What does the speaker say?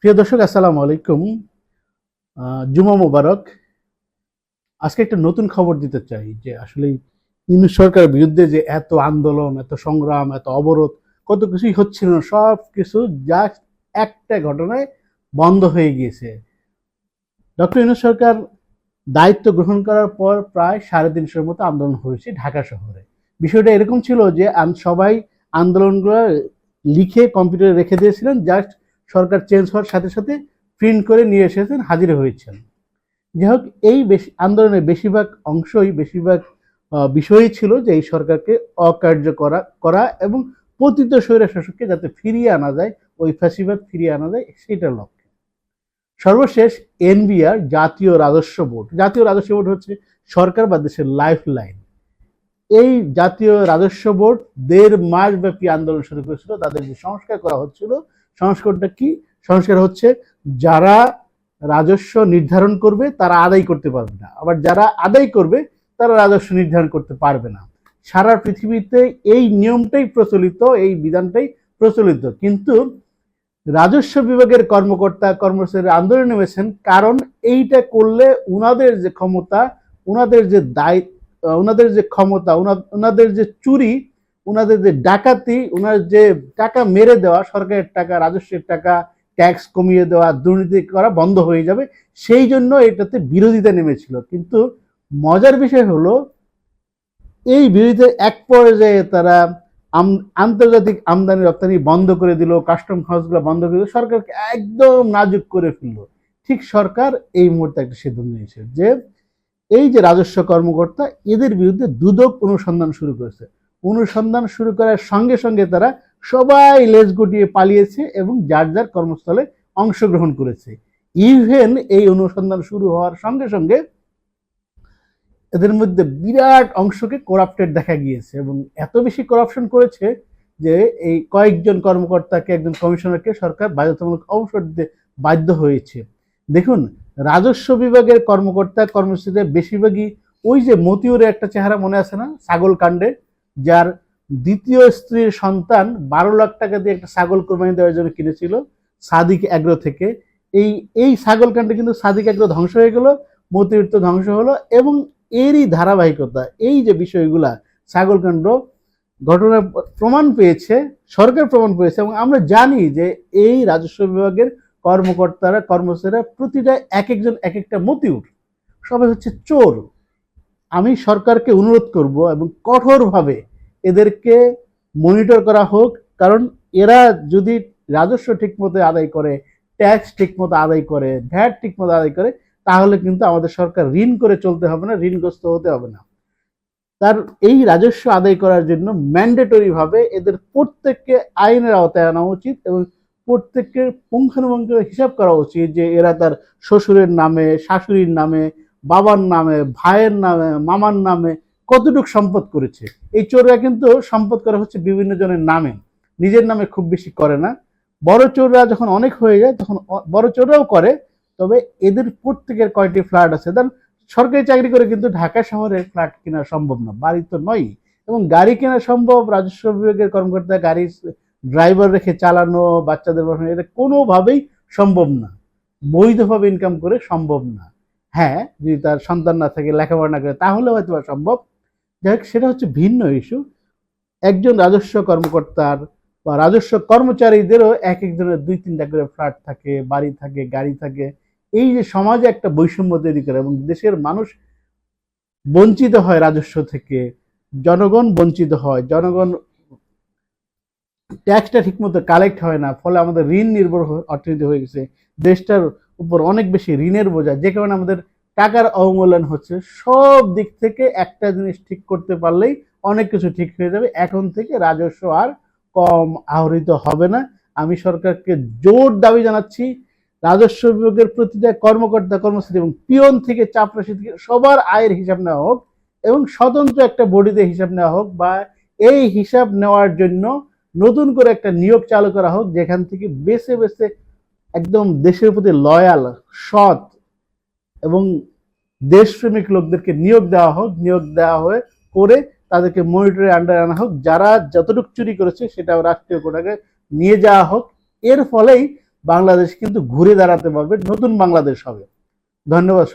প্রিয় দর্শক, আসসালামু আলাইকুম। জুমা মুবারক। আজকে একটা নতুন খবর দিতে চাই যে আসলে ইউনূস সরকারের বিরুদ্ধে যে এত আন্দোলন, এত সংগ্রাম, এত অবরোধ, কত কিছুই হচ্ছিল না, সব কিছু জাস্ট একটা ঘটনায় বন্ধ হয়ে গিয়েছে। ডক্টর ইউনূস সরকার দায়িত্ব গ্রহণ করার পর প্রায় 350 মতো আন্দোলন হয়েছে ঢাকা শহরে। বিষয়টা এরকম ছিল যে সবাই আন্দোলনগুলো লিখে কম্পিউটারে রেখে দিয়েছিলেন, জাস্ট সরকার চেঞ্জ হওয়ার সাথে সাথে প্রিন্ট করে নিয়ে এসেছেন, হাজির হয়েছেন। যাই হোক, এই আন্দোলনের বেশিরভাগ বিষয়ই ছিল যে এই সরকারকে অকার্যকর করা এবং পতিত স্বৈরশাসককে যাতে ফিরিয়ে আনা যায়, ওই ফ্যাসিবাদ ফিরিয়ে আনা যায়, সেটার লক্ষ্যে। সর্বশেষ এনবিআর জাতীয় রাজস্ব বোর্ড হচ্ছে সরকার বা দেশের লাইফ লাইন। এই জাতীয় রাজস্ব বোর্ড 1.5 মাস ব্যাপী আন্দোলন শুরু করেছিল। তাদের যে সংস্কার করা হচ্ছিল, সংস্কারটা কি? সংস্কার হচ্ছে যারা রাজস্ব নির্ধারণ করবে তারা আদায় করতে পারবে না, আবার যারা আদায় করবে তারা রাজস্ব নির্ধারণ করতে পারবে না। সারা পৃথিবীতে এই নিয়মটাই প্রচলিত, এই বিধানটাই প্রচলিত, কিন্তু রাজস্ব বিভাগের কর্মকর্তা কর্মচারী আন্দোলনে নেমেছেন, কারণ এইটা করলে উনাদের যে ক্ষমতা, উনাদের যে দায়িত্ব, ওনাদের যে ক্ষমতা, ওনাদের যে চুরি, ওনাদের যে ডাকাতি, ওনার যে টাকা মেরে দেওয়া, সরকারের টাকা, রাজস্বের টাকা, ট্যাক্স কমিয়ে দেওয়া, দুর্নীতি করা বন্ধ হয়ে যাবে। সেই জন্য এটাতে বিরোধিতা নেমেছিল। কিন্তু মজার বিষয় হলো, এই বিরোধিতার এক পর্যায়ে তারা আন্তর্জাতিক আমদানি রপ্তানি বন্ধ করে দিল, কাস্টম হাউসগুলো বন্ধ করে দিল, সরকারকে একদম নাজুক করে ফেললো। ঠিক সরকার এই মুহূর্তে একটা সিদ্ধান্ত নিয়েছে যে এই যে রাজস্ব কর্মকর্তা, এদের বিরুদ্ধে দুদক অনুসন্ধান শুরু করেছে। অনুসন্ধান শুরু করার সঙ্গে সঙ্গে তারা সবাই লেজ গুটিয়ে পালিয়েছে এবং যার যার কর্মস্থলে অংশগ্রহণ করেছে। ইভেন এই অনুসন্ধান শুরু হওয়ার সঙ্গে সঙ্গে এদের মধ্যে বিরাট অংশকে করাপ্টেড দেখা গিয়েছে এবং এত বেশি করাপশন করেছে যে এই কয়েকজন কর্মকর্তাকে, একজন কমিশনারকে সরকার বাধ্যতামূলক অবসর দিতে বাধ্য হয়েছে। দেখুন, রাজস্ব বিভাগের কর্মকর্তা কর্মচারীরা বেশিরভাগই ওই যে মতিউরের একটা চেহারা মনে আছে না, ছাগল কাণ্ডে, যার দ্বিতীয় স্ত্রীর সন্তান 12 লাখ টাকা দিয়ে একটা ছাগল কোরবানি দেওয়ার জন্য কিনেছিল সাদিক এগ্রো থেকে। এই ছাগল কাণ্ডে কিন্তু সাদিক এগ্রো ধ্বংস হয়ে গেল, মতিউর তো ধ্বংস হলো, এবং এরই ধারাবাহিকতা এই যে বিষয়গুলা, ছাগলকাণ্ড ঘটনার প্রমাণ পেয়েছে, সরকার প্রমাণ পেয়েছে, এবং আমরা জানি যে এই রাজস্ব বিভাগের কর্মকর্তারা কর্মচারীরা প্রতিটা এক একজন এক একটা মতিউর, সবাই হচ্ছে চোর। আমি সরকারকে অনুরোধ করব এবং কঠোরভাবে এদেরকে মনিটর করা হোক, কারণ এরা যদি রাজস্ব ঠিকমতো আদায় করে, ট্যাক্স ঠিকমতো আদায় করে, ভ্যাট ঠিকমতো আদায় করে, তাহলে কিন্তু আমাদের সরকার ঋণ করে চলতে হবে না, ঋণগ্রস্ত হতে হবে না। তার এই রাজস্ব আদায় করার জন্য ম্যান্ডেটরি ভাবে এদের প্রত্যেককে আইনের আওতায় আনা উচিত এবং প্রত্যেকের পুঙ্খানুপুঙ্খ হিসাব করা উচিত যে এরা তার শ্বশুরের নামে, শাশুড়ির নামে, বাবার নামে, ভাইয়ের নামে, মামার নামে কতটুকু সম্পদ করেছে। এই চোররা কিন্তু সম্পদ করা হচ্ছে বিভিন্ন জনের নামে, নিজের নামে খুব বেশি করে না। বড় চোররা যখন অনেক হয়ে যায় তখন বড় চোররাও করে, তবে এদের প্রত্যেকের কয়টি ফ্ল্যাট আছে। দেন সরকারি চাকরি করে কিন্তু ঢাকা শহরে ফ্ল্যাট কেনা সম্ভব না, বাড়ি তো নয়, এবং গাড়ি কেনা সম্ভব। রাজস্ব বিভাগের কর্মকর্তা গাড়ি ড্রাইভার রেখে চালানো, বাচ্চাদের পড়াশোনা, এটা কোনোভাবেই সম্ভব না, বৈধভাবে ইনকাম করে সম্ভব না। হ্যাঁ, যদি তার সন্তান না থাকে, লেখাপড়া না করে, তাহলে হয়তো সম্ভব। যাই হোক, সেটা হচ্ছে ভিন্ন ইস্যু। একজন রাজস্ব কর্মকর্তার বা রাজস্ব কর্মচারীদেরও এক একজনের 2-3টা করে ফ্ল্যাট থাকে, বাড়ি থাকে, গাড়ি থাকে। এই যে সমাজে একটা বৈষম্য তৈরি করে এবং দেশের মানুষ বঞ্চিত হয় রাজস্ব থেকে, জনগণ বঞ্চিত হয়, জনগণ ট্যাক্সটা ঠিকমতো কালেক্ট হয় না, ফলে আমাদের ঋণ নির্ভর অর্থনীতি হয়ে গেছে, দেশটার উপর অনেক বেশি ঋণের বোঝা, যে কারণে আমাদের টাকার অবমূল্যায়ন হচ্ছে। সব দিক থেকে একটা জিনিস ঠিক করতে পারলেই অনেক কিছু ঠিক হয়ে যাবে। এখন থেকে রাজস্ব আর কম আহরিত হবে না। আমি সরকারকে জোর দাবি জানাচ্ছি, রাজস্ব বিভাগের প্রতিটা কর্মকর্তা কর্মচারী এবং পিয়ন থেকে চাপরাশি থেকে সবার আয়ের হিসাব নেওয়া হোক এবং স্বতন্ত্র একটা বডিতে হিসাব নেওয়া হোক, বা এই হিসাব নেওয়ার জন্য নতুন করে একটা নিয়োগ চালু করা হোক, যেখান থেকে বেছে বেছে একদম দেশের প্রতি লয়াল, সৎ এবং দেশপ্রেমিক লোকদেরকে নিয়োগ দেওয়া হোক। নিয়োগ দেওয়া হয়ে করে তাদেরকে মনিটরের আন্ডারে আনা হোক, যারা যতটুকু চুরি করেছে সেটাও রাষ্ট্রীয় কোটাকে নিয়ে যাওয়া হোক। এর ফলেই বাংলাদেশ কিন্তু ঘুরে দাঁড়াতে পারবে, নতুন বাংলাদেশ হবে। ধন্যবাদ।